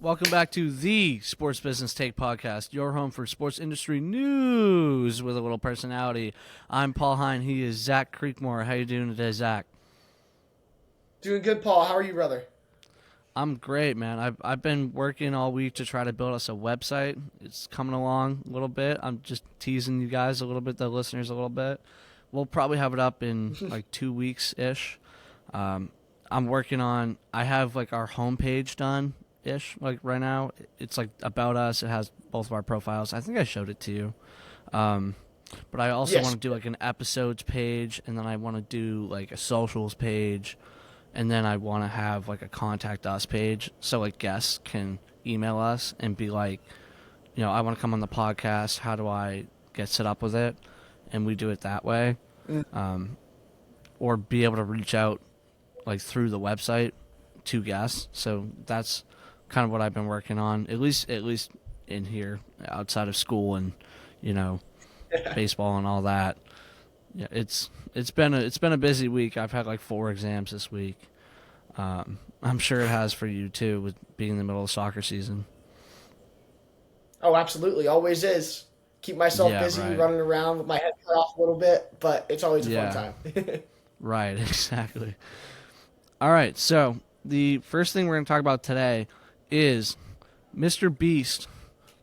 Welcome back to the Sports Business Take Podcast, your home for sports industry news with a little personality. I'm Paul Hine. He is Zach Creekmore. How you doing today, Zach? Doing good, Paul. How are you, brother? I'm great, man. I've been working all week to try to build us a website. It's coming along a little bit. I'm just teasing you guys a little bit, the listeners a little bit. We'll probably have it up in like 2 weeks ish. I'm working on. I have like our homepage done ish. Like right now, it's like about us. It has both of our profiles. I think I showed it to you. But I also want Yes. to do like an episodes page, and then I want to do like a socials page, and then I want to have like a contact us page, so like guests can email us and be like, I want to come on the podcast. How do I get set up with it? And we do it that way, Mm. or be able to reach out like through the website to guests. So that's kind of what I've been working on, at least in here, outside of school and you know baseball and all that. Yeah, it's been a busy week. I've had like 4 exams this week. I'm sure it has for you too, with being in the middle of soccer season. Oh, absolutely. Always is. Keep myself Yeah, busy right. running around with my head cut off a little bit, but it's always a fun Yeah, time. right. Exactly. All right. So the first thing we're going to talk about today is Mr. Beast,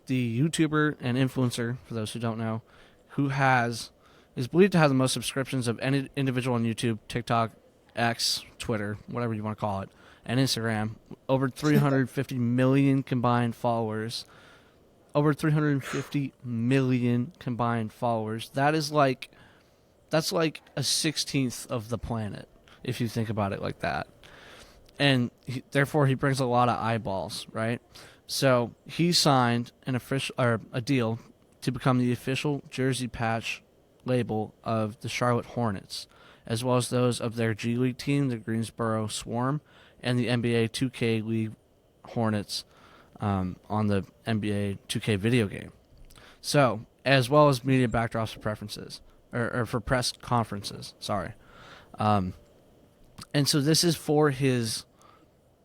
the YouTuber and influencer, for those who don't know, who is believed to have the most subscriptions of any individual on YouTube, TikTok, X, Twitter, whatever you want to call it, and Instagram. Over 350 million combined followers. Over 350 million combined followers. That's like a 16th of the planet, if you think about it like that. And therefore, he brings a lot of eyeballs, right? So he signed an official or a deal to become the official jersey patch label of the Charlotte Hornets, as well as those of their G League team, the Greensboro Swarm, and the NBA 2K League Hornets on the NBA 2K video game. So, as well as media backdrops for preferences, or for press conferences, sorry. Um, and so this is for his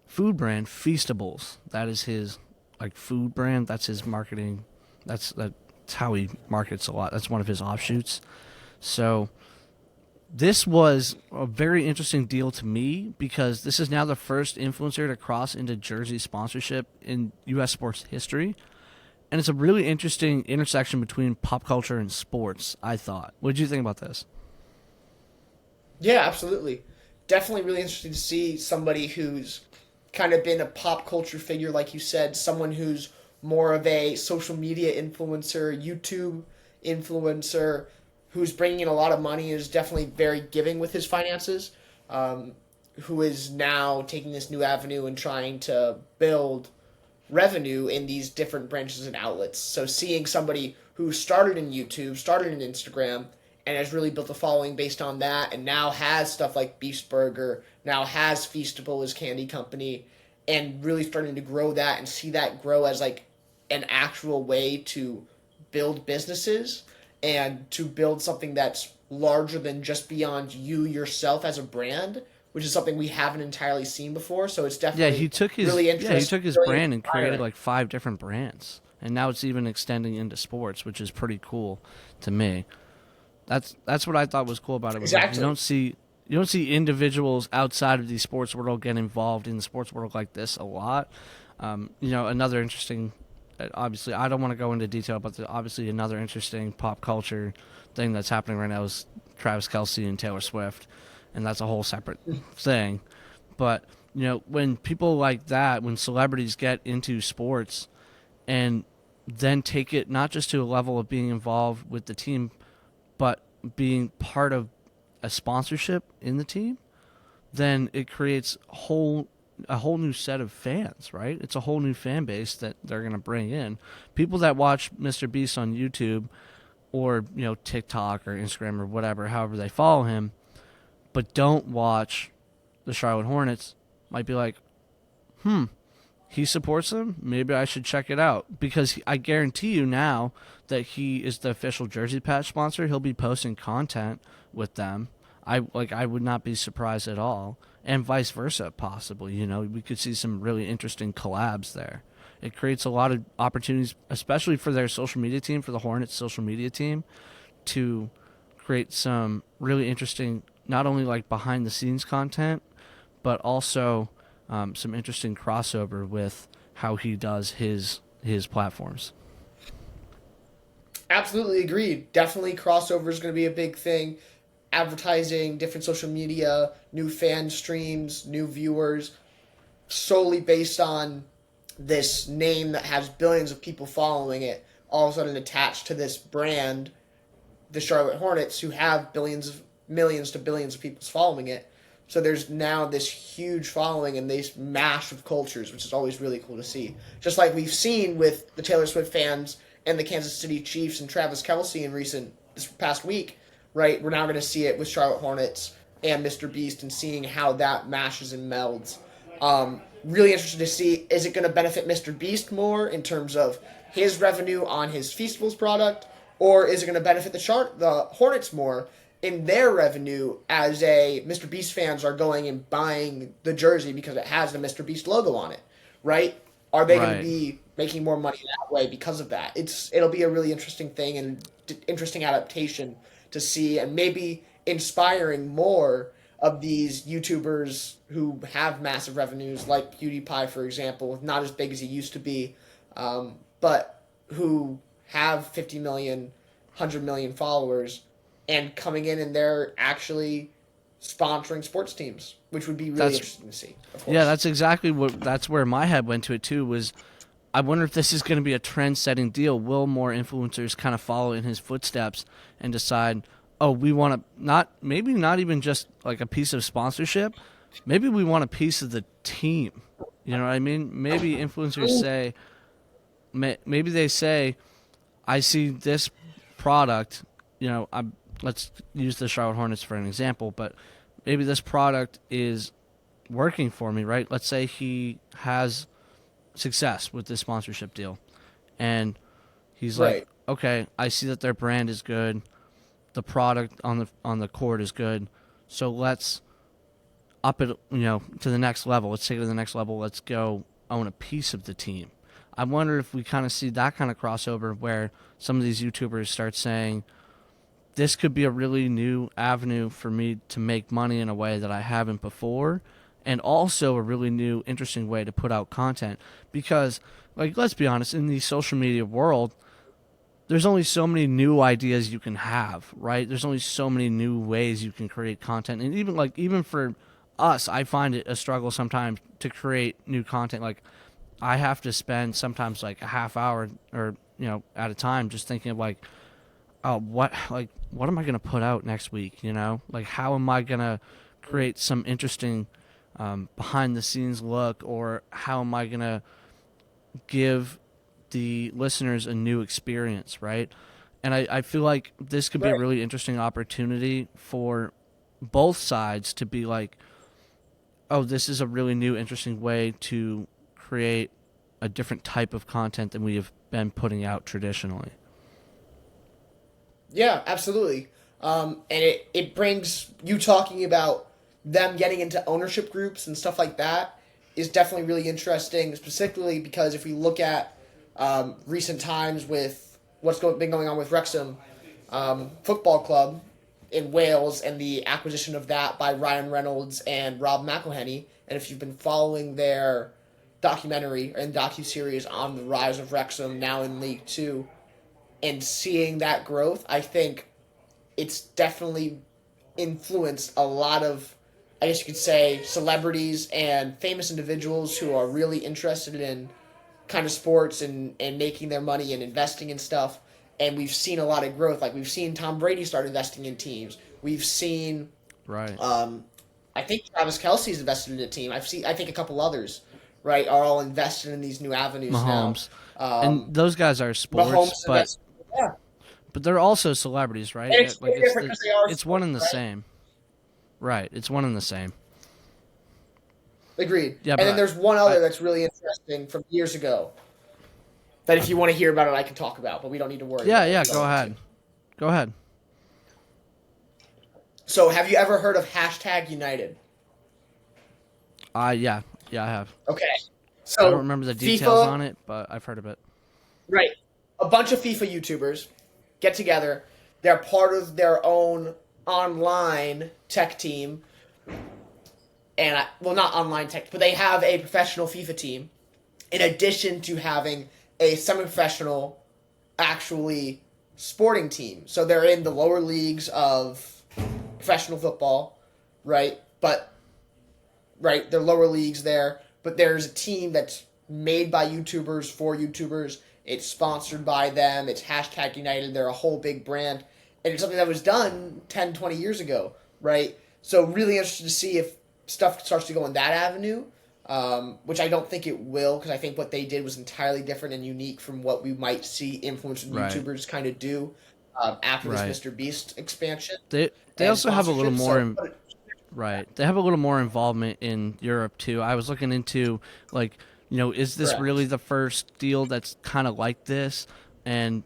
food brand, Feastables. That is his like food brand. That's his marketing. That's how he markets a lot. That's one of his offshoots. So this was a very interesting deal to me because this is now the first influencer to cross into jersey sponsorship in U.S. sports history. And it's a really interesting intersection between pop culture and sports, I thought. What did you think about this? Yeah, absolutely. Definitely really interesting to see somebody who's kind of been a pop culture figure, like you said, someone who's more of a social media influencer, YouTube influencer, who's bringing in a lot of money, is definitely very giving with his finances, um, who is now taking this new avenue and trying to build revenue in these different branches and outlets. So seeing somebody who started in YouTube, started in Instagram, and has really built a following based on that, and now has stuff like Beast Burger, now has Feastable as candy company, and really starting to grow that and see that grow as like an actual way to build businesses and to build something that's larger than just beyond you yourself as a brand, which is something we haven't entirely seen before. So it's Yeah, definitely really he interesting, took his really brand and created inspiring. like 5 different brands, and now it's even extending into sports, which is pretty cool to me. That's what I thought was cool about it. Was like Exactly. you don't see individuals outside of the sports world get involved in the sports world like this a lot. Another interesting. Obviously, I don't want to go into detail, but obviously another interesting pop culture thing that's happening right now is Travis Kelsey and Taylor Swift, and that's a whole separate thing. But when people like that, when celebrities get into sports and then take it not just to a level of being involved with the team, but being part of a sponsorship in the team, then it creates a whole new set of fans, right? It's a whole new fan base that they're going to bring in. People that watch Mr. Beast on YouTube or, TikTok or Instagram or whatever, however they follow him, but don't watch the Charlotte Hornets might be like, he supports them. Maybe I should check it out because I guarantee you now that he is the official jersey patch sponsor. He'll be posting content with them. I would not be surprised at all, and vice versa possibly. We could see some really interesting collabs there. It creates a lot of opportunities, especially for their social media team, for the Hornets social media team, to create some really interesting, not only like behind the scenes content, but also some interesting crossover with how he does his platforms. Absolutely agreed. Definitely crossover is going to be a big thing. Advertising, different social media, new fan streams, new viewers, solely based on this name that has billions of people following it, all of a sudden attached to this brand, the Charlotte Hornets, who have billions of millions to billions of people following it. So there's now this huge following and this mash of cultures, which is always really cool to see. Just like we've seen with the Taylor Swift fans and the Kansas City Chiefs and Travis Kelce in this past week, right? We're now going to see it with Charlotte Hornets and Mr. Beast and seeing how that mashes and melds. Really interested to see, is it going to benefit Mr. Beast more in terms of his revenue on his Feastables product, or is it going to benefit the Hornets more in their revenue as Mr. Beast fans are going and buying the jersey because it has the Mr. Beast logo on it, right? Are they going to Right. be making more money that way because of that? It'll be a really interesting thing and interesting adaptation to see, and maybe inspiring more of these YouTubers who have massive revenues, like PewDiePie, for example, not as big as he used to be, but who have 50 million, 100 million followers, and coming in and they're actually sponsoring sports teams, which would be really That's interesting to see, of Yeah, course. that's where my head went to it too. Was I wonder if this is going to be a trend-setting deal? Will more influencers kind of follow in his footsteps and decide, oh, we want to maybe not even just like a piece of sponsorship, maybe we want a piece of the team. You know what I mean? Maybe influencers say, maybe they say, I see this product. Let's use the Charlotte Hornets for an example, but maybe this product is working for me, right? Let's say he has success with this sponsorship deal, and he's like, Right. okay, I see that their brand is good, the product on the court is good, so let's up it, to the next level. Let's take it to the next level. Let's go own a piece of the team. I wonder if we kind of see that kind of crossover where some of these YouTubers start saying, this could be a really new avenue for me to make money in a way that I haven't before, and also a really new, interesting way to put out content. Because, like, let's be honest, in the social media world, there's only so many new ideas you can have, right? There's only so many new ways you can create content, and even for us, I find it a struggle sometimes to create new content. Like, I have to spend sometimes like a half hour or at a time just thinking of like, oh, what am I gonna put out next week? Like how am I gonna create some interesting behind the scenes look, or how am I gonna give the listeners a new experience, right? And I feel like this could be a Right. really interesting opportunity for both sides to be like, oh, this is a really new, interesting way to create a different type of content than we have been putting out traditionally. Yeah, absolutely. And it brings you talking about them getting into ownership groups and stuff like that is definitely really interesting, specifically because if we look at recent times with been going on with Wrexham Football Club in Wales and the acquisition of that by Ryan Reynolds and Rob McElhenney, and if you've been following their documentary and docu-series on the rise of Wrexham now in League Two, and seeing that growth, I think it's definitely influenced a lot of, I guess you could say, celebrities and famous individuals who are really interested in kind of sports and making their money and investing in stuff. And we've seen a lot of growth. Like we've seen Tom Brady start investing in teams. We've seen, Right. I think Travis Kelsey's invested in a team. I think a couple others, right, are all invested in these new avenues now. Mahomes. And Um, those guys are Mahomes sports, is but invested. Yeah, they're also celebrities, right? and it's Like very it's different the because they are it's one sports, and the right? same. Right. It's one and the same. Agreed. Yeah, And then but there's one I other that's really interesting from years ago that if you want to hear about it, I can talk about, but we don't need to worry yeah, about it if yeah, you don't go want to. ahead. Go ahead. So have you ever heard of hashtag United? Yeah, yeah, I have. Okay. I don't So remember the details FIFA, on it, but I've heard of it. right? A bunch of FIFA YouTubers get together. They're part of their own online tech team, and well, not online tech, but they have a professional FIFA team. In addition to having a semi-professional, actually sporting team, so they're in the lower leagues of professional football, right? But right, they're lower leagues there, but there's a team that's made by YouTubers for YouTubers. It's sponsored by them. It's hashtag United. They're a whole big brand. And it's something that was done 10, 20 years ago, right? So really interested to see if stuff starts to go in that avenue, which I don't think it will, because I think what they did was entirely different and unique from what we might see influencers and Right. YouTubers kind of do after this Right. Mr. Beast expansion They and also have a little sponsorship. more So, right. They have a little more involvement in Europe too. I was looking into like, is this really correct. the first deal that's kind of like this? And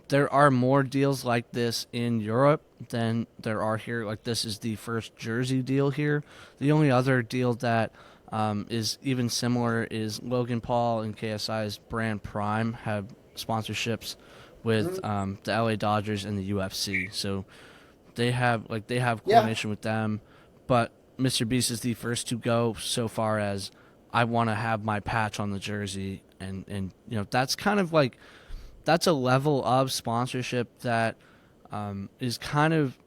there are more deals like this in Europe than there are here. Like this is the first jersey deal here. The only other deal that is even similar is Logan Paul and KSI's brand Prime have sponsorships with the LA Dodgers and the UFC. So they have Yeah. coordination with them, but Mr. Beast is the first to go so far as I want to have my patch on the jersey, and that's kind of like that's a level of sponsorship that is kind of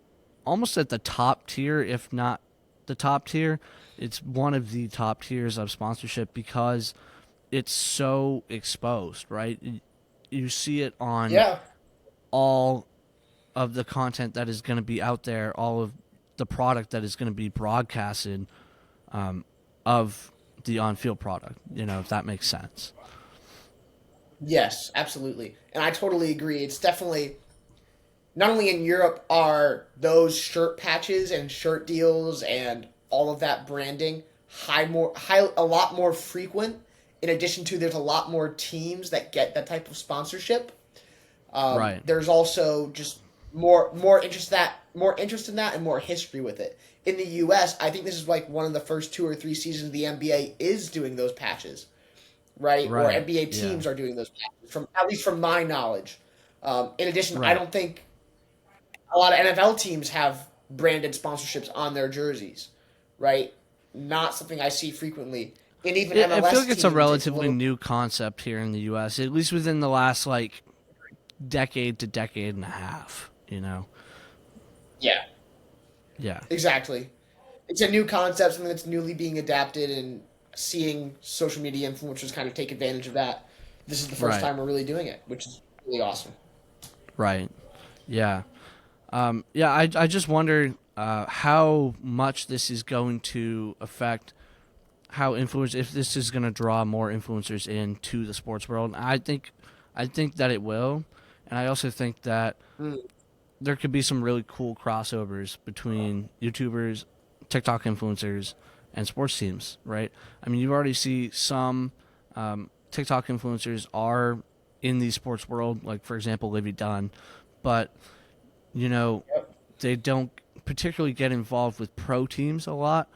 almost at the top tier, if not the top tier. It's one of the top tiers of sponsorship because it's so exposed, right? You see it on Yeah. all of the content that is going to be out there, all of the product that is going to be broadcasted of the on-field product. If that makes sense. Yes, absolutely. And I totally agree. It's definitely not only in Europe are those shirt patches and shirt deals and all of that branding a lot more frequent. In addition to, there's a lot more teams that get that type of sponsorship. Right. There's also just more interest in that and more history with it. In the U.S., I think this is like one of the first 2 or 3 seasons of the NBA is doing those patches, right? Or Right. NBA Yeah. teams are doing those patches, from at least from my knowledge. In addition, I Right. don't think a lot of NFL teams have branded sponsorships on their jerseys, right? Not something I see frequently. And even I feel MLS like it's a teams, it's a relatively little new concept here in the U.S., at least within the last like decade to decade and a half. yeah, Yeah. exactly. It's a new concept, something that's newly being adapted, and seeing social media influencers kind of take advantage of that. This is the first Right. time we're really doing it, which is really awesome. Right. Yeah. Yeah. I just wonder how much this is going to affect how influence if this is going to draw more influencers into the sports world. I think that it will, and I also think that Mm, there could be some really cool crossovers between YouTubers, TikTok influencers, and sports teams. Right? I mean, you already see some TikTok influencers are in the sports world, like for example, Livy Dunn, but you know yep. they don't particularly get involved with pro teams a lot,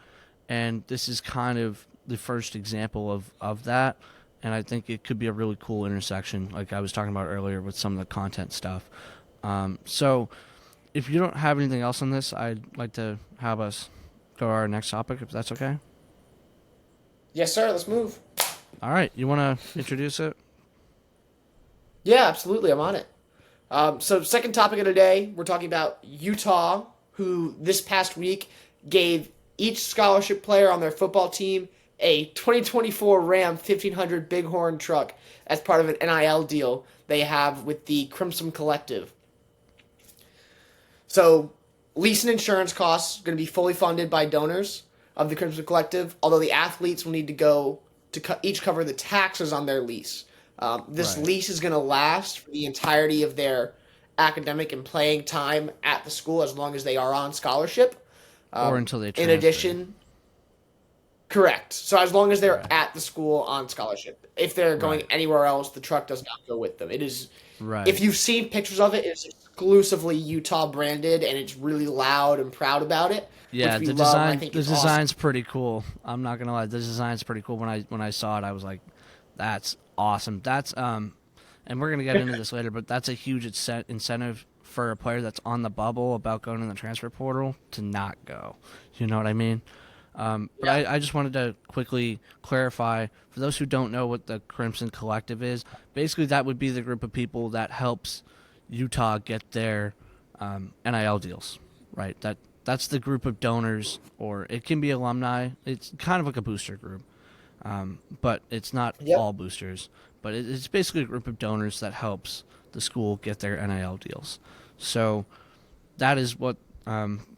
and this is kind of the first example of that. And I think it could be a really cool intersection, like I was talking about earlier with some of the content stuff. So, if you don't have anything else on this, I'd like to have us go to our next topic, if that's okay. Yes, sir. Let's move. All right, you want to introduce it? Yeah, absolutely. I'm on it. So, second topic of the day, we're talking about Utah, who this past week gave each scholarship player on their football team a 2024 Ram 1500 Bighorn truck as part of an NIL deal they have with the Crimson Collective. So, lease and insurance costs are going to be fully funded by donors of the Crimson Collective, although the athletes will need to go to each cover the taxes on their lease. This Right. lease is going to last for the entirety of their academic and playing time at the school as long as they are on scholarship. Or until they In transfer? addition, Correct. So as long as they're Right. at the school on scholarship, if they're going Right. anywhere else, the truck does not go with them. It is, if Right. you've seen pictures of it, it's exclusively Utah branded, and it's really loud and proud about it, Yeah, which we love. And I think the it's awesome. design's pretty cool. I'm not gonna lie, the design's pretty cool. When I saw it, I was like, "That's awesome." That's and we're gonna get into this later, but that's a huge incentive for a player that's on the bubble about going in the transfer portal to not go. You know what I mean? But Yeah. I just wanted to quickly clarify for those who don't know what the Crimson Collective is. Basically, that would be the group of people that helps Utah get their NIL deals, right? That's the group of donors, or it can be alumni. It's kind of like a booster group, but it's not Yep. all boosters. But it's basically a group of donors that helps the school get their NIL deals. So that is what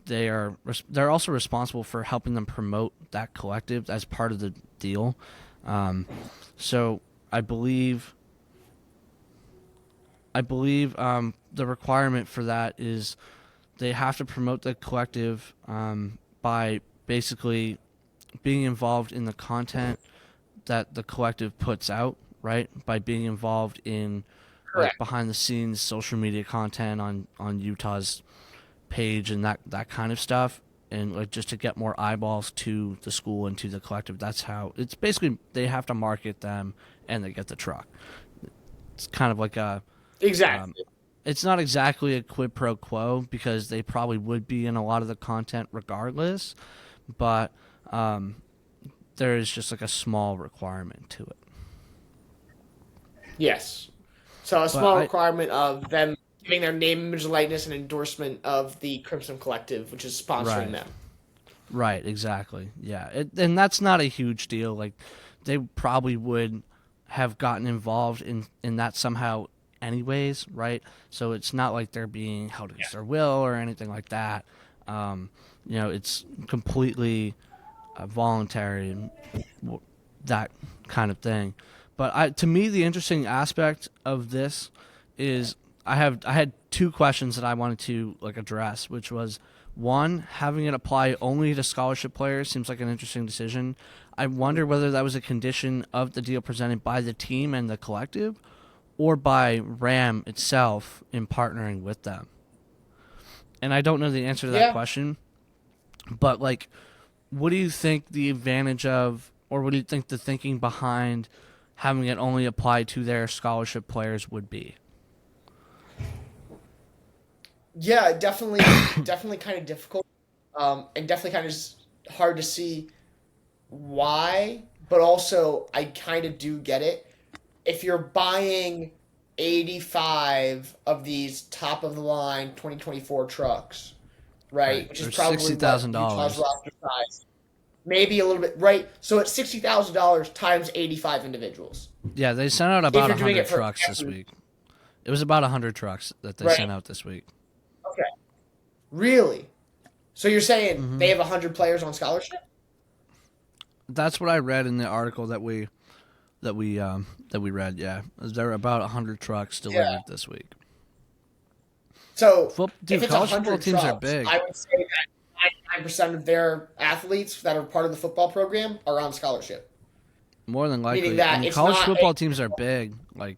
they are. They're also responsible for helping them promote that collective as part of the deal. So I believe the requirement for that is they have to promote the collective by basically being involved in the content that the collective puts out, right? By being involved in like Correct. behind the scenes social media content on Utah's page and that kind of stuff, and like just to get more eyeballs to the school and to the collective. That's how it's basically they have to market them and they get the truck. It's kind of like a Exactly. it's not exactly a quid pro quo because they probably would be in a lot of the content regardless, but there is just like a small requirement to it. Yes. So a But small I requirement of them giving their name, image, likeness, and endorsement of the Crimson Collective, which is sponsoring right, them. right, exactly, yeah, and that's not a huge deal. Like they probably would have gotten involved in that somehow anyways, right? So it's not like they're being held against their will or anything like that. Um, it's completely voluntary and that kind of thing. But to me, the interesting aspect of this is I had two questions that I wanted to like address, which was one, having it apply only to scholarship players seems like an interesting decision. I wonder whether that was a condition of the deal presented by the team and the collective, or by Ram itself in partnering with them. And I don't know the answer to that Yeah. question, but like, what do you think the advantage of, or what do you think the thinking behind having it only apply to their scholarship players would be? Yeah, definitely, definitely kind of difficult, and definitely kind of hard to see why. But also, I kind of do get it. If you're buying 85 of these top of the line 2024 trucks, Right. right, which is Or probably sixty what thousand Utah's dollars. roster size, maybe a little bit, right? So it's $60,000 times 85 individuals. Yeah, they sent out If about you're doing 100 it for trucks this every, week. It was about 100 trucks that they right? sent out this week. Okay, really? So you're saying Hmm. they have 100 players on scholarship? That's what I read in the article that we read. Yeah, there were about 100 trucks Yeah. delivered this week. So if Dude, it's a college football hundred teams are trucks, big. I would say that 99% of their athletes that are part of the football program are on scholarship. More than Meaning likely. I that mean, it's college not a football teams are big, like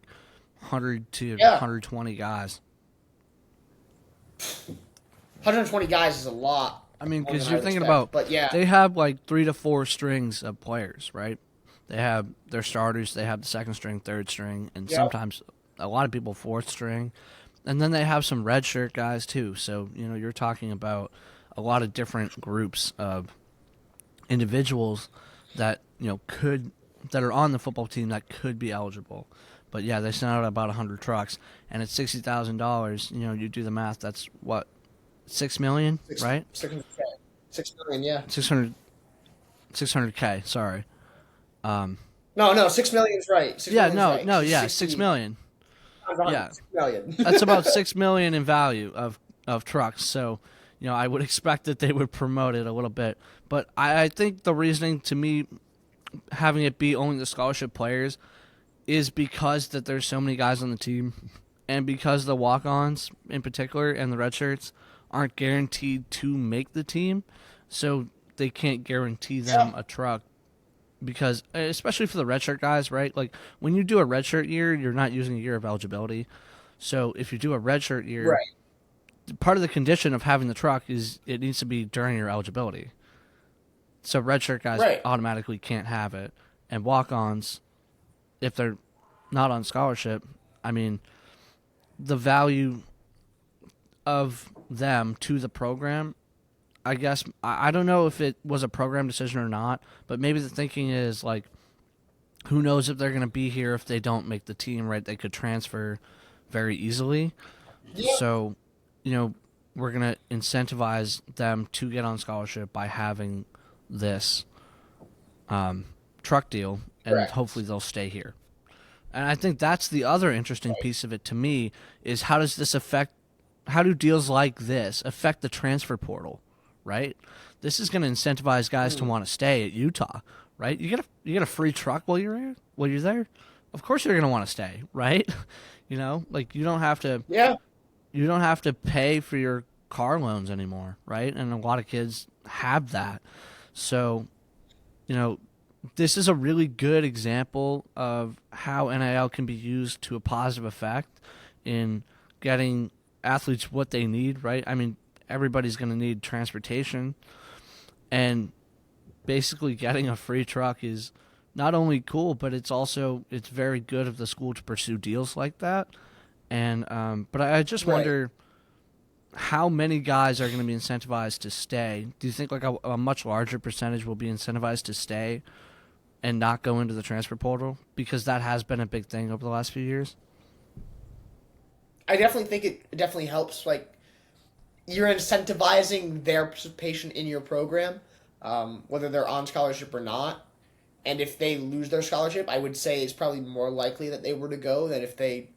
100 to yeah, 120 guys. 120 guys is a lot I mean, more than because I you're would thinking expect. about But yeah, they have like 3 to 4 strings of players, right? They have their starters, they have the second string, third string, and yeah, sometimes a lot of people fourth string, and then they have some red shirt guys too. So you're talking about a lot of different groups of individuals that could that are on the football team that could be eligible. But yeah, they sent out about 100 trucks, and it's $60,000. You do the math. That's what 6 million, six right? 600K, 6 million. Yeah, 600K. Sorry. Um, no, no, 6 million is right. Six yeah, million is no, right. no, Because yeah, 6 million. times 100, Yeah, 6 million. that's about 6 million in value of trucks. So, I would expect that they would promote it a little bit. But I think the reasoning to me having it be only the scholarship players is because that there's so many guys on the team, and because the walk-ons in particular and the red shirts aren't guaranteed to make the team, so they can't guarantee them Yeah, a truck because especially for the redshirt guys, right? Like when you do a redshirt year, you're not using a year of eligibility. So if you do a redshirt year, Right. part of the condition of having the truck is it needs to be during your eligibility. So redshirt guys Right. automatically can't have it, and walk-ons, if they're not on scholarship, I mean, the value of them to the program, I guess I don't know if it was a program decision or not, but maybe the thinking is like, who knows if they're going to be here if they don't make the team, right? They could transfer very easily. Yeah. So, you know, we're going to incentivize them to get on scholarship by having this truck deal, and Correct. hopefully they'll stay here. And I think that's the other interesting piece of it to me is how do deals like this affect the transfer portal, right? This is going to incentivize guys to want to stay at Utah, right? You get a free truck while you're there. Of course you're going to want to stay, right? You know, like Yeah. you don't have to pay for your car loans anymore, right? And a lot of kids have that. So, you know, this is a really good example of how NIL can be used to a positive effect in getting athletes what they need, right? I mean, everybody's going to need transportation, and basically getting a free truck is not only cool, but it's very good of the school to pursue deals like that. And but I just Right. wonder how many guys are going to be incentivized to stay. Do you think like a much larger percentage will be incentivized to stay and not go into the transfer portal, because that has been a big thing over the last few years? I definitely think it definitely helps. Like you're incentivizing their participation in your program, whether they're on scholarship or not. And if they lose their scholarship, I would say it's probably more likely that they were to go than if they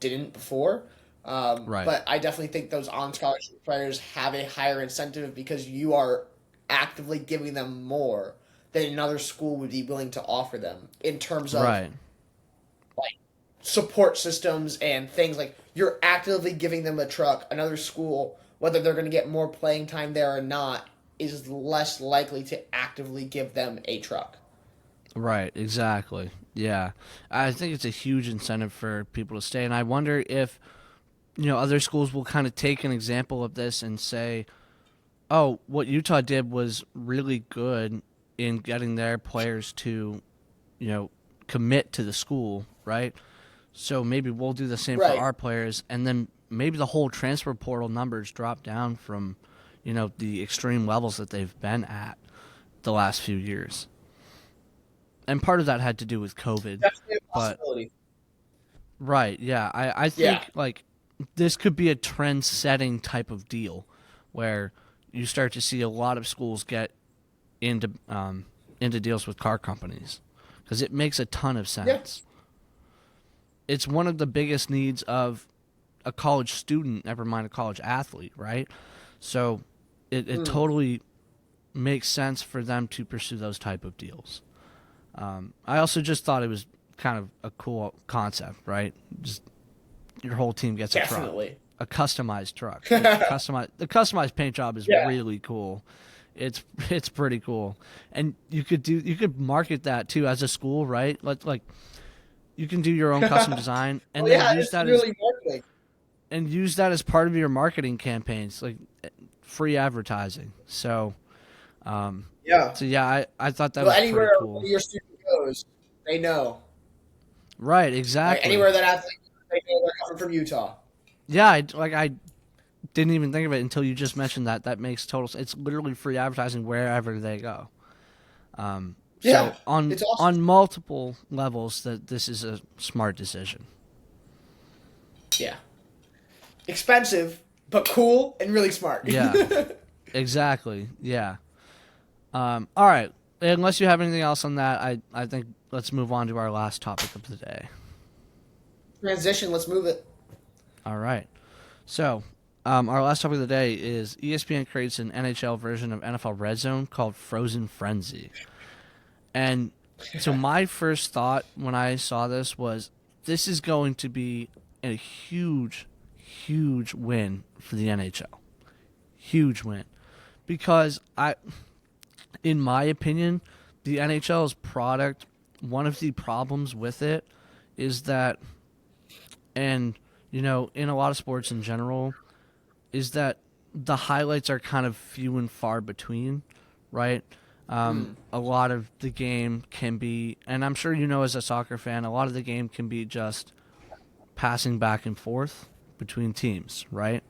didn't before. Right. But I definitely think those on scholarship players have a higher incentive because you are actively giving them more than another school would be willing to offer them in terms of Right. like support systems and things like you're actively giving them a truck. Another school, whether they're going to get more playing time there or not, is less likely to actively give them a truck. Right, exactly. Yeah. I think it's a huge incentive for people to stay, and I wonder if, you know, other schools will kind of take an example of this and say, "Oh, what Utah did was really good in getting their players to, you know, commit to the school, right? So maybe we'll do the same for Right. our players, and then maybe the whole transfer portal numbers drop down from, you know, the extreme levels that they've been at the last few years." And part of that had to do with COVID, Definitely a but possibility. right, yeah, I Yeah. think like this could be a trend-setting type of deal, where you start to see a lot of schools get into deals with car companies, because it makes a ton of Yeah. sense. It's one of the biggest needs of a college student, never mind a college athlete, right? So it Mm. totally makes sense for them to pursue those type of deals. I also just thought it was kind of a cool concept, right? Just your whole team gets a truck, Definitely. a customized truck. Like, the customized paint job is Yeah. really cool. It's pretty cool, and you could market that too as a school, right? Like you can do your own custom design and Well, then yeah, it's really marketing. use that as part of your marketing campaigns, like free advertising. Yeah. So yeah, I thought that Well, was pretty anywhere cool. your student goes, they know. Right, Like exactly. anywhere that athlete, they know they're coming from Utah. Yeah, I didn't even think of it until you just mentioned that. That makes total sense. It's literally free advertising wherever they go. Yeah, So on it's awesome. multiple levels, that this is a smart decision. Yeah, expensive but cool and really smart. Yeah, exactly. Yeah. All right. Unless you have anything else on that, I think let's move on to our last topic of the day. Transition. Let's move it. All right. So, our last topic of the day is ESPN creates an NHL version of NFL Red Zone called Frozen Frenzy. And so my first thought when I saw this is going to be a huge, huge win for the NHL. Huge win. Because in my opinion, the NHL's product, one of the problems with it is that, and in a lot of sports in general, is that the highlights are kind of few and far between, right? A lot of the game can be, and I'm sure as a soccer fan, a lot of the game can be just passing back and forth between teams, right?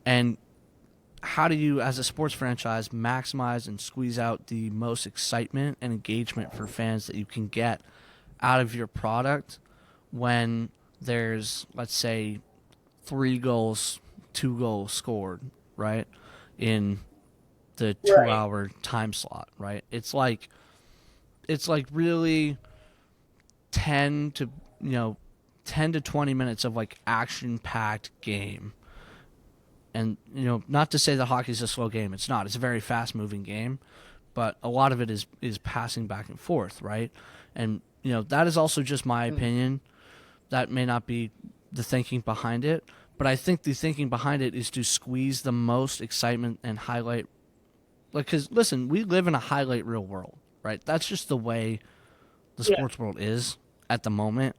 And how do you, as a sports franchise, maximize and squeeze out the most excitement and engagement for fans that you can get out of your product when there's, let's say, 3 goals, 2 goals scored, right, in the 2-hour time slot, right? It's like really 10 to 20 minutes of like action-packed game. And not to say that hockey's a slow game. It's not. It's a very fast-moving game, but a lot of it is passing back and forth, right? And that is also just my opinion. That may not be the thinking behind it, but I think the thinking behind it is to squeeze the most excitement and highlight. Like, because listen, we live in a highlight reel world, right? That's just the way the sports world is at the moment,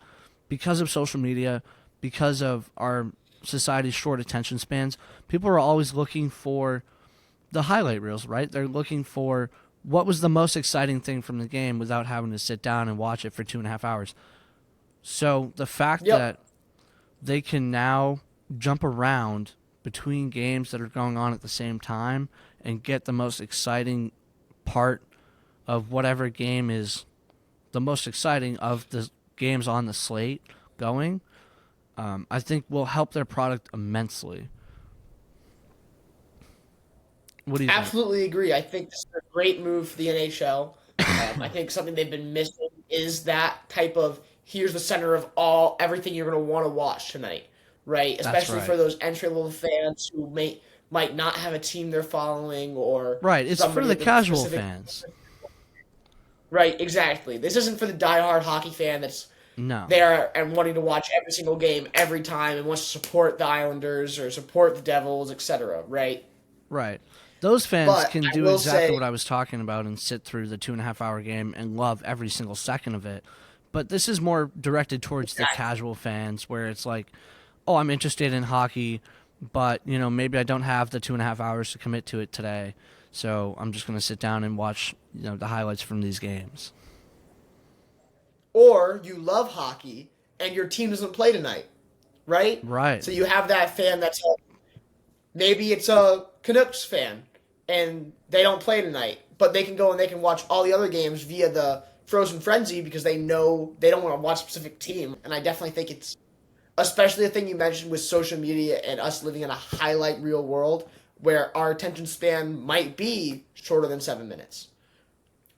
because of social media, because of our society's short attention spans. People are always looking for the highlight reels, right? They're looking for what was the most exciting thing from the game without having to sit down and watch it for 2.5 hours. So the fact that they can now jump around between games that are going on at the same time and get the most exciting part of whatever game is the most exciting of the games on the slate going, I think will help their product immensely. What do you Absolutely agree. I think this is a great move for the NHL. I think something they've been missing is that type of, here's the center of everything you're going to want to watch tonight, right? Especially for those entry level fans who might not have a team they're following, or right. It's for the casual fans. Right, exactly. This isn't for the diehard hockey fan that's No. there and wanting to watch every single game every time and wants to support the Islanders or support the Devils, etc. Right? Right. Those fans But can I do will exactly say, what I was talking about and sit through the 2.5 hour game and love every single second of it. But this is more directed towards the casual fans, where it's like, oh, I'm interested in hockey, but maybe I don't have the 2.5 hours to commit to it today, so I'm just going to sit down and watch the highlights from these games. or you love hockey and your team doesn't play tonight, right? Right. So you have that fan that's maybe it's a Canucks fan and they don't play tonight, but they can go and they can watch all the other games via the Frozen Frenzy because they know they don't want to watch a specific team. And I definitely think it's, especially the thing you mentioned with social media and us living in a highlight reel world where our attention span might be shorter than 7 minutes.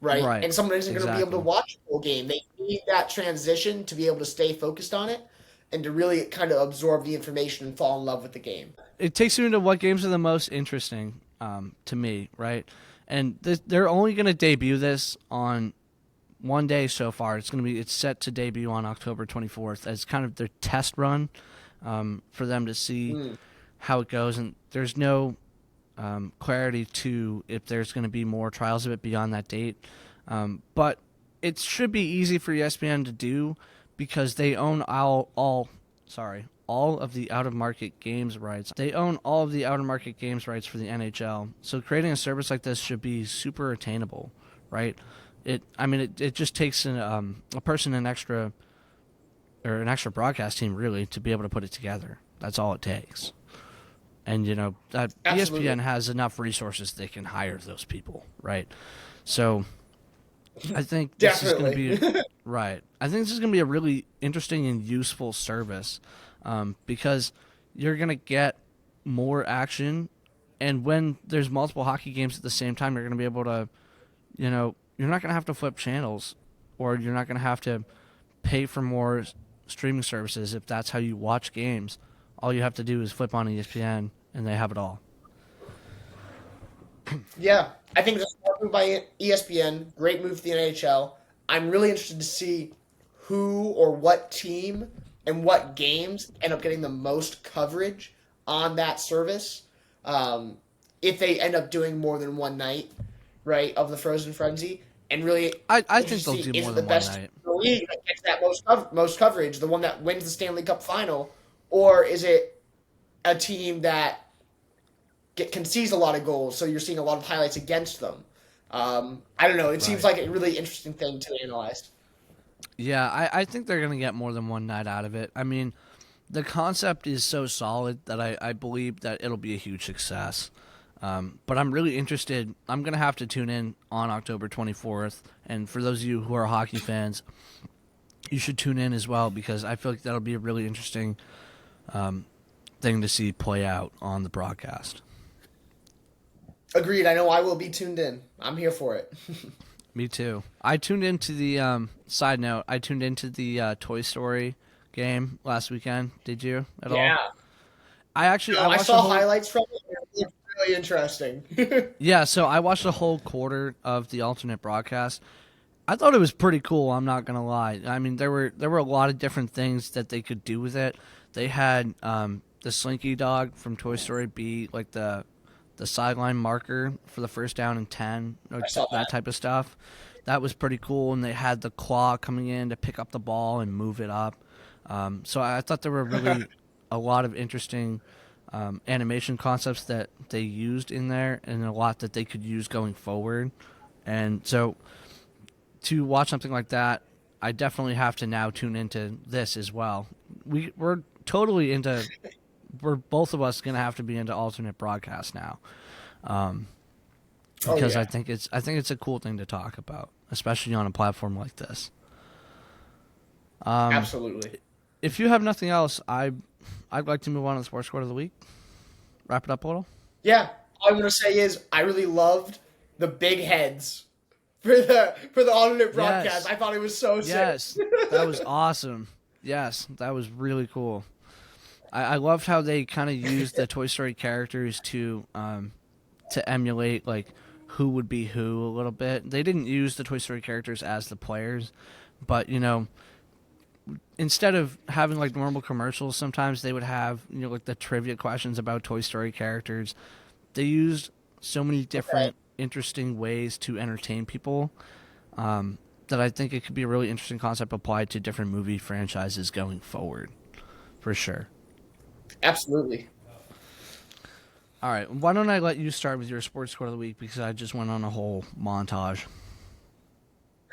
Right? And someone isn't going to be able to watch the whole game. They need that transition to be able to stay focused on it and to really kind of absorb the information and fall in love with the game. It takes you into what games are the most interesting to me, right? And they're only going to debut this on one day so far. It's set to debut on October 24th as kind of their test run for them to see how it goes. And there's no clarity to if there's going to be more trials of it beyond that date. But it should be easy for ESPN to do because they own all of the out-of-market games rights. They own all of the out-of-market games rights for the NHL. So creating a service like this should be super attainable, right? It just takes a person, an extra broadcast team, really, to be able to put it together. That's all it takes. And, that ESPN has enough resources they can hire those people, right? So I think this is going to be right. I think this is going to be a really interesting and useful service because you're going to get more action. And when there's multiple hockey games at the same time, you're going to be able to, you're not going to have to flip channels, or you're not going to have to pay for more streaming services if that's how you watch games. All you have to do is flip on ESPN, and they have it all. Yeah, I think it's a smart move by ESPN. Great move for the NHL. I'm really interested to see who or what team and what games end up getting the most coverage on that service. If they end up doing more than one night, right, of the Frozen Frenzy. and really I think interested they'll to see do is more it the than one best team night. in the league that gets that most coverage, the one that wins the Stanley Cup final, or is it a team that concedes a lot of goals, so you're seeing a lot of highlights against them? I don't know. It seems Right. like a really interesting thing to analyze. Yeah, I think they're going to get more than one night out of it. I mean, the concept is so solid that I believe that it'll be a huge success. But I'm really interested. I'm going to have to tune in on October 24th. And for those of you who are hockey fans, you should tune in as well because I feel like that'll be a really interesting thing to see play out on the broadcast. Agreed. I know I will be tuned in. I'm here for it. Me too. I tuned into the side note. I tuned into the Toy Story game last weekend. Did you at all? Yeah. I I watched the saw whole. highlights from it. And it looked really interesting. Yeah, so I watched the whole quarter of the alternate broadcast. I thought it was pretty cool. I'm not gonna lie. I mean, there were a lot of different things that they could do with it. They had the Slinky dog from Toy Story be like the sideline marker for the first down and 10, or I saw that that. type of stuff. That was pretty cool. And they had the claw coming in to pick up the ball and move it up. So I thought there were really a lot of interesting animation concepts that they used in there, and a lot that they could use going forward. And so to watch something like that, I definitely have to now tune into this as well. We're totally into. We're both of us gonna have to be into alternate broadcast now, Oh because yeah. I think it's a cool thing to talk about, especially on a platform like this. Absolutely. If you have nothing else, I'd like to move on to the sports quote of the week. Wrap it up a little. Yeah. All I want to say is I really loved the big heads for the alternate Yes, broadcast. I thought it was so sick. yes, that was awesome. Yes, that was really cool. I loved how they kind of used the Toy Story characters to emulate like who would be who a little bit. They didn't use the Toy Story characters as the players, but instead of having like normal commercials, sometimes they would have like the trivia questions about Toy Story characters. They used so many Okay. different interesting ways to entertain people that I think it could be a really interesting concept applied to different movie franchises going forward, for sure. Absolutely. All right, why don't I let you start with your sports quote of the week because I just went on a whole montage.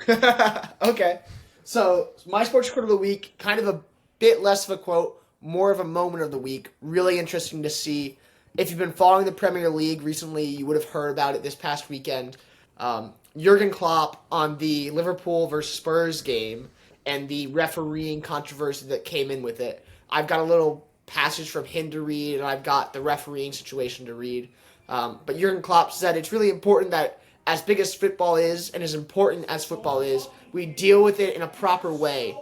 Okay. So my sports quote of the week, kind of a bit less of a quote, more of a moment of the week. Really interesting to see. If you've been following the Premier League recently, you would have heard about it this past weekend. Jurgen Klopp on the Liverpool versus Spurs game and the refereeing controversy that came in with it. I've got a little passage from him to read, and I've got the refereeing situation to read. But Jurgen Klopp said it's really important that, as big as football is, and as important as football is, we deal with it in a proper way.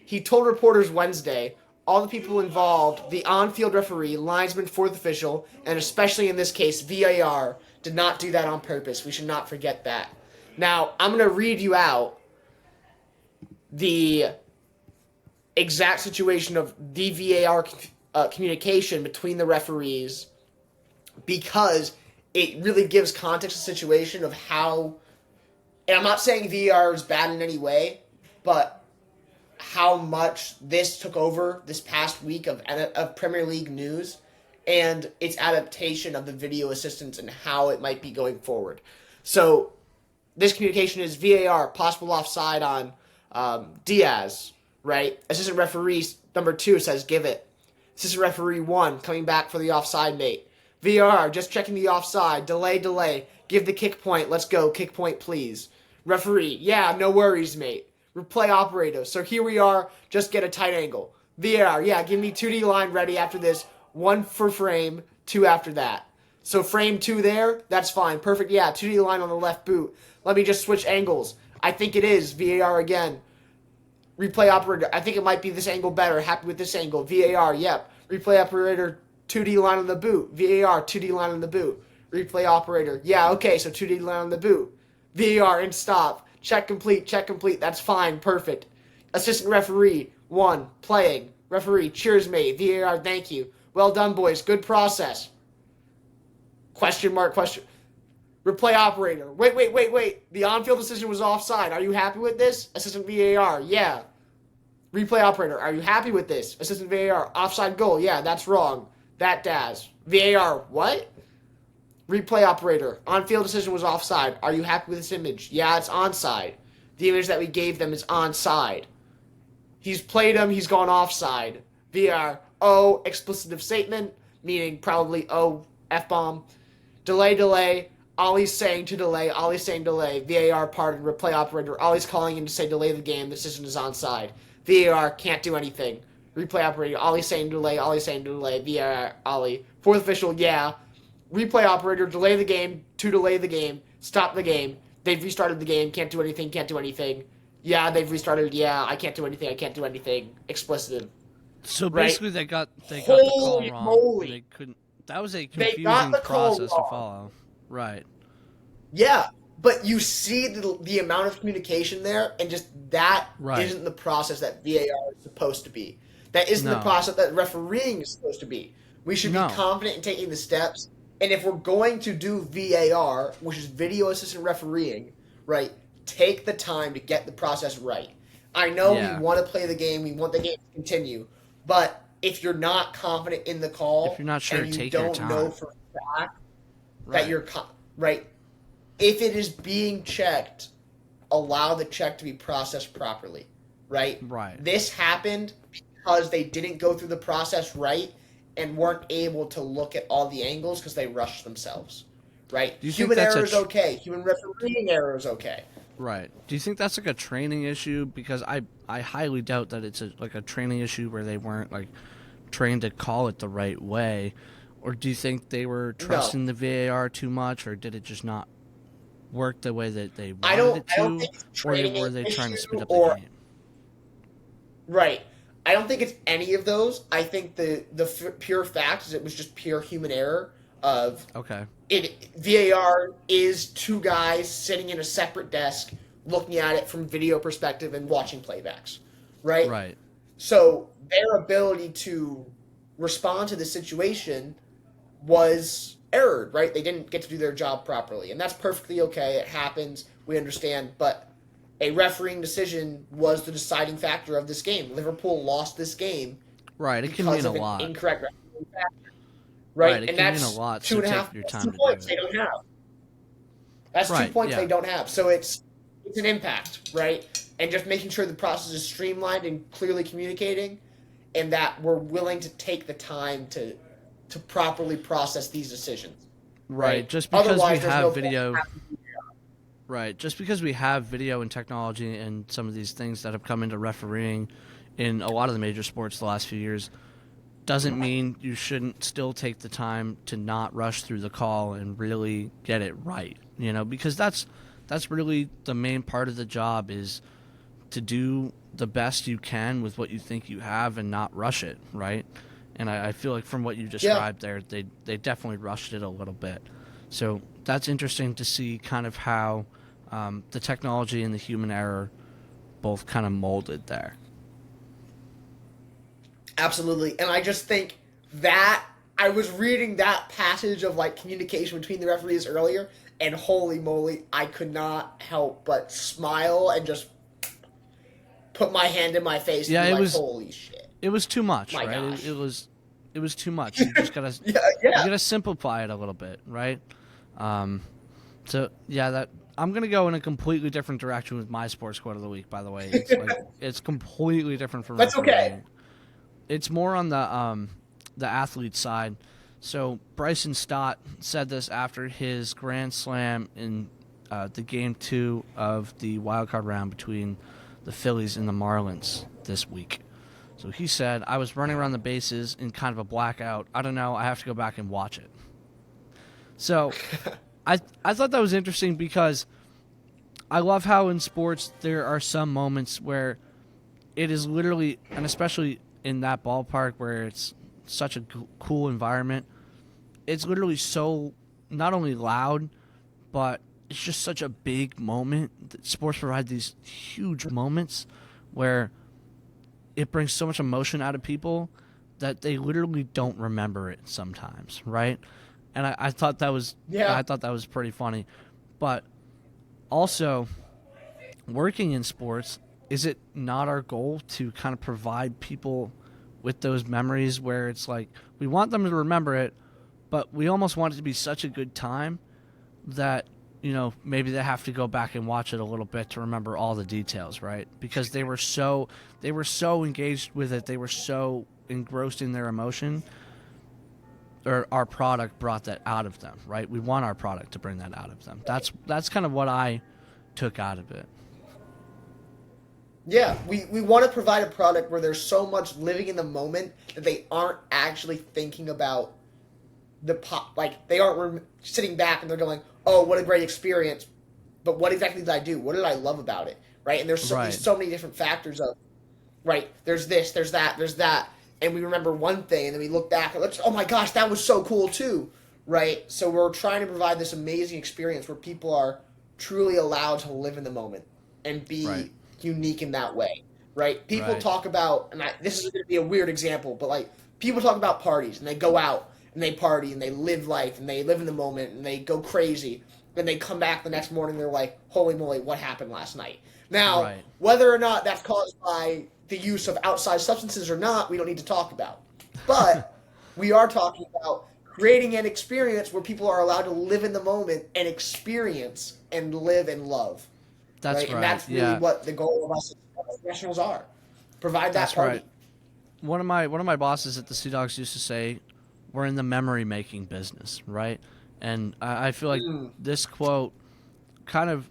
He told reporters Wednesday all the people involved, the on field referee, linesman, fourth official, and especially in this case, VAR, did not do that on purpose. We should not forget that. Now, I'm going to read you out the exact situation of the VAR communication between the referees because it really gives context to the situation of how. And I'm not saying VAR is bad in any way, but how much this took over this past week of Premier League news and its adaptation of the video assistance and how it might be going forward. So this communication is VAR, possible offside on Diaz, right? Assistant referee number 2 says give it. Assistant referee 1 coming back for the offside mate. VAR, just checking the offside. Delay. Give the kick point. Let's go. Kick point, please. Referee, yeah, no worries, mate. Replay operator. So here we are. Just get a tight angle. VAR, yeah, give me 2D line ready after this. 1 for frame, 2 after that. So frame 2 there, that's fine. Perfect, yeah, 2D line on the left boot. Let me just switch angles. I think it is. VAR again. Replay operator, I think it might be this angle better. Happy with this angle. VAR, yep. Replay operator, 2D line on the boot. VAR, 2D line on the boot. Replay operator, yeah, okay, so 2D line on the boot. VAR and stop. Check complete. That's fine. Perfect. Assistant referee, 1, playing. Referee, cheers, mate. VAR, thank you. Well done, boys. Good process. Question mark, question. Replay operator. Wait. The on-field decision was offside. Are you happy with this? Assistant VAR. Yeah. Replay operator. Are you happy with this? Assistant VAR. Offside goal. Yeah, that's wrong. That Daz. VAR. What? Replay operator. On-field decision was offside. Are you happy with this image? Yeah, it's onside. The image that we gave them is onside. He's played him. He's gone offside. VAR. Oh, explicit statement, meaning probably oh, F-bomb. Delay. Ollie's saying to delay. Ollie's saying delay. VAR pardon. Replay operator. Ollie's calling in to say delay the game. The decision is onside. VAR can't do anything. Replay operator. Ollie's saying delay. Ollie's saying delay. VAR. Ollie. Fourth official. Yeah. Replay operator. Delay the game. To delay the game. Stop the game. They've restarted the game. Can't do anything. Can't do anything. Yeah, they've restarted. Yeah, I can't do anything. I can't do anything. Explicit. So Right? basically, they got the call Holy wrong. moly. They couldn't. That was a They got confusing the call process to wrong. follow. Right. Yeah, but you see the amount of communication there, and just that Right. not the process that VAR is supposed to be. That isn't the No. process that refereeing is supposed to be. We should No. be confident in taking the steps. And if we're going to do VAR, which is video assistant refereeing, right, take the time to get the process right. I know Yeah. we want to play the game, we want the game to continue, but if you're not confident in the call, If you're not sure, and you take your don't know time. for a fact Right. that you're right, if it is being checked, allow the check to be processed properly, right? Right. This happened because they didn't go through the process right and weren't able to look at all the angles because they rushed themselves, right? Do you think Human that's error is okay. Human refereeing error is okay. Right. Do you think that's like a training issue? Because I highly doubt that it's like a training issue where they weren't like trained to call it the right way, or do you think they were trusting the VAR too much, or did it just not work the way that they wanted I don't it to, think it's or training were they trying to issue speed up or the game? right. I don't think it's any of those. I think the pure fact is it was just pure human error of Okay. VAR is two guys sitting in a separate desk looking at it from video perspective and watching playbacks, right? Right. So their ability to respond to the situation was errored, right? They didn't get to do their job properly, and that's perfectly okay. It happens. We understand, but a refereeing decision was the deciding factor of this game. Liverpool lost this game Right. It can because mean a of an lot. incorrect refereeing factor. Right, Right, it and can mean that's a lot, two so and a take half. your That's time 2 to do points it. they don't have. That's Right, 2 points yeah. they don't have. So it's an impact, right? And just making sure the process is streamlined and clearly communicating, and that we're willing to take the time to properly process these decisions. Right. Just because Otherwise, we there's have no video. point. Right. Just because we have video and technology and some of these things that have come into refereeing in a lot of the major sports the last few years doesn't mean you shouldn't still take the time to not rush through the call and really get it right. Because that's really the main part of the job, is to do the best you can with what you think you have and not rush it, right? And I feel like from what you described there, they definitely rushed it a little bit. So that's interesting to see kind of how the technology and the human error both kind of molded there. Absolutely. And I just think that I was reading that passage of like communication between the referees earlier, and holy moly, I could not help but smile and just put my hand in my face Yeah, and be it like, was- holy shit. It was too much, My right? gosh. It was too much. You just gotta Yeah. you gotta simplify it a little bit, right? So yeah, that I'm gonna go in a completely different direction with my sports quote of the week. By the way, it's completely different from That's okay. refereeing. It's more on the athlete side. So Bryson Stott said this after his grand slam in the game 2 of the wild card round between the Phillies and the Marlins this week. So he said, "I was running around the bases in kind of a blackout. I don't know. I have to go back and watch it." So I thought that was interesting because I love how in sports there are some moments where it is literally, and especially in that ballpark where it's such a cool environment, it's literally so not only loud, but it's just such a big moment. Sports provide these huge moments where it brings so much emotion out of people that they literally don't remember it sometimes, right? And I thought that was Yeah. I thought that was pretty funny. But also, working in sports, is it not our goal to kind of provide people with those memories where it's like we want them to remember it, but we almost want it to be such a good time that maybe they have to go back and watch it a little bit to remember all the details, right? Because they were so engaged with it, they were so engrossed in their emotion, or our product brought that out of them, right? We want our product to bring that out of them. That's kind of what I took out of it. Yeah, we want to provide a product where there's so much living in the moment that they aren't actually thinking about the pop. Like, they aren't sitting back and they're going, oh, what a great experience. But what exactly did I do? What did I love about it? Right? And there's Right. so many different factors of, right, there's this, there's that, there's that. And we remember one thing and then we look back and let's, oh my gosh, that was so cool too. Right? So we're trying to provide this amazing experience where people are truly allowed to live in the moment and be Right. unique in that way. Right? People Right. talk about, and this is going to be a weird example, but like people talk about parties and they go out and they party and they live life and they live in the moment and they go crazy. Then they come back the next morning, they're like, holy moly, what happened last night? Now, Right. whether or not that's caused by the use of outside substances or not, we don't need to talk about. But we are talking about creating an experience where people are allowed to live in the moment and experience and live and love. That's Right? right. And that's really Yeah. what the goal of us as professionals are. Provide that That's party. right. One of my bosses at the Sea Dogs used to say, "We're in the memory making business," right? And I feel like Mm. this quote kind of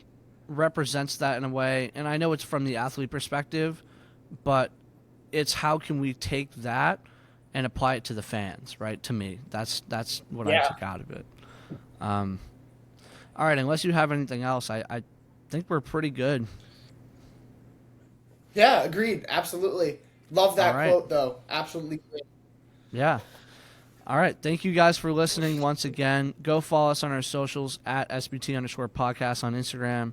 represents that in a way. And I know it's from the athlete perspective, but it's how can we take that and apply it to the fans, right? To me, that's what I Yeah. took out of it. Um, all right, unless you have anything else, I think we're pretty good. Yeah, agreed. Absolutely. Love that All right. quote, though. Absolutely great. Yeah. All right. Thank you guys for listening once again. Go follow us on our socials at SBT_podcast on Instagram,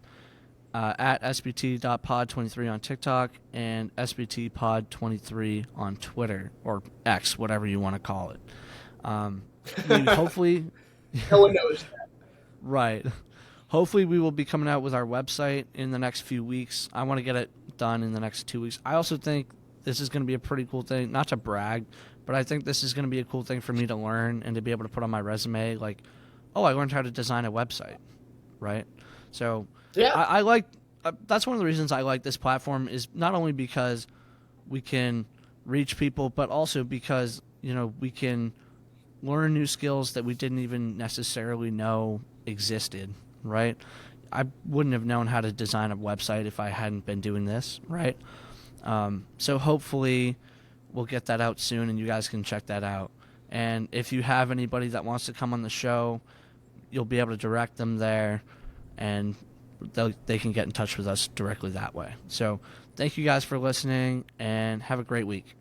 at SBT.pod23 on TikTok, and SBTpod23 on Twitter, or X, whatever you want to call it. We hopefully, No one knows that. right. Hopefully we will be coming out with our website in the next few weeks. I want to get it done in the next 2 weeks. I also think this is going to be a pretty cool thing, not to brag, but I think this is going to be a cool thing for me to learn and to be able to put on my resume, like, oh, I learned how to design a website, right? So Yeah. I like that's one of the reasons I like this platform, is not only because we can reach people, but also because we can learn new skills that we didn't even necessarily know existed, right? I wouldn't have known how to design a website if I hadn't been doing this, right? So hopefully we'll get that out soon and you guys can check that out. And if you have anybody that wants to come on the show, you'll be able to direct them there, and they can get in touch with us directly that way. So thank you guys for listening, and have a great week.